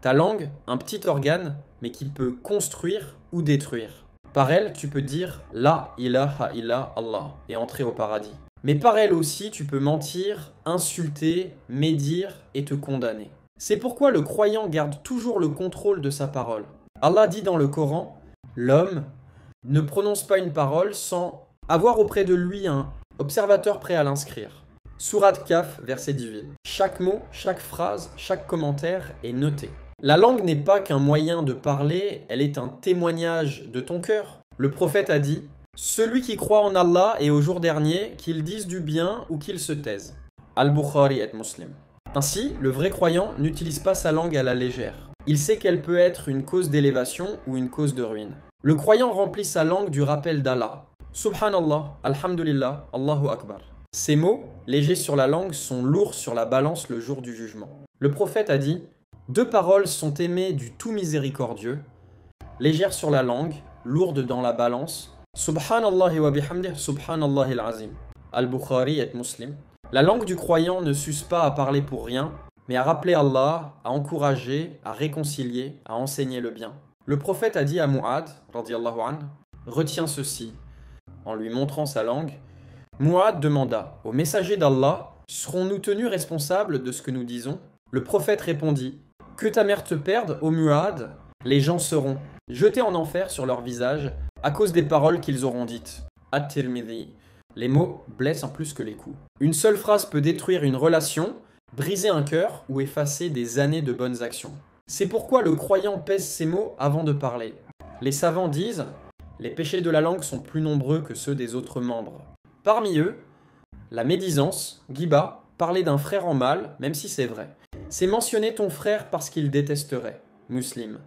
Ta langue, un petit organe, mais qui peut construire ou détruire. Par elle, tu peux dire La ilaha illa Allah et entrer au paradis. Mais par elle aussi, tu peux mentir, insulter, médire et te condamner. C'est pourquoi le croyant garde toujours le contrôle de sa parole. Allah dit dans le Coran, l'homme ne prononce pas une parole sans avoir auprès de lui un observateur prêt à l'inscrire. Sourate Kaf, verset 18. Chaque mot, chaque phrase, chaque commentaire est noté. La langue n'est pas qu'un moyen de parler, elle est un témoignage de ton cœur. Le prophète a dit « Celui qui croit en Allah et au jour dernier, qu'il dise du bien ou qu'il se taise. » Al-Bukhari et Muslim. Ainsi, le vrai croyant n'utilise pas sa langue à la légère. Il sait qu'elle peut être une cause d'élévation ou une cause de ruine. Le croyant remplit sa langue du rappel d'Allah. Subhanallah, Alhamdulillah, Allahu Akbar. Ces mots, légers sur la langue, sont lourds sur la balance le jour du jugement. Le prophète a dit « Deux paroles sont aimées du tout miséricordieux, légères sur la langue, lourdes dans la balance. Subhanallah wa bihamdih, subhanallahil azim. » Al-Bukhari et Muslim. La langue du croyant ne s'use pas à parler pour rien, mais à rappeler Allah, à encourager, à réconcilier, à enseigner le bien. Le prophète a dit à Mu'ad, radiyallahu anhu, « Retiens ceci ». En lui montrant sa langue, Mu'ad demanda « Au messager d'Allah, serons-nous tenus responsables de ce que nous disons ?» Le prophète répondit « Que ta mère te perde, ô Mu'ad, les gens seront jetés en enfer sur leur visage à cause des paroles qu'ils auront dites. » At-Tirmidhi. Les mots blessent en plus que les coups. Une seule phrase peut détruire une relation, briser un cœur ou effacer des années de bonnes actions. C'est pourquoi le croyant pèse ses mots avant de parler. Les savants disent « Les péchés de la langue sont plus nombreux que ceux des autres membres. » Parmi eux, la médisance, ghiba, parler d'un frère en mal, même si c'est vrai. C'est mentionner ton frère parce qu'il détesterait. Muslim.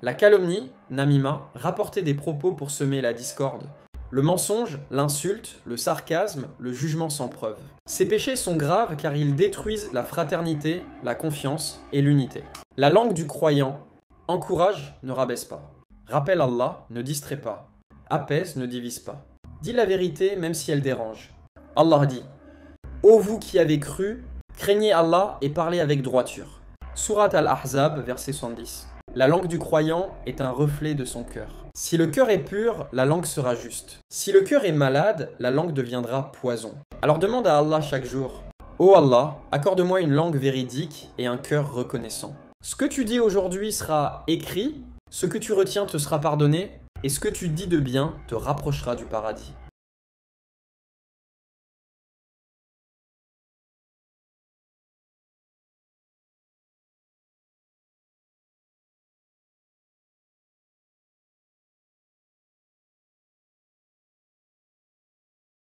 La calomnie, namima, rapporter des propos pour semer la discorde. Le mensonge, l'insulte, le sarcasme, le jugement sans preuve. Ces péchés sont graves car ils détruisent la fraternité, la confiance et l'unité. La langue du croyant encourage, ne rabaisse pas. Rappelle Allah, ne distrait pas. Apaise, ne divise pas. Dis la vérité même si elle dérange. Allah dit « Ô vous qui avez cru, craignez Allah et parlez avec droiture. » Sourate Al-Ahzab, verset 70. La langue du croyant est un reflet de son cœur. Si le cœur est pur, la langue sera juste. Si le cœur est malade, la langue deviendra poison. Alors demande à Allah chaque jour « Ô Allah, accorde-moi une langue véridique et un cœur reconnaissant. » Ce que tu dis aujourd'hui sera écrit, ce que tu retiens te sera pardonné, et ce que tu dis de bien te rapprochera du paradis.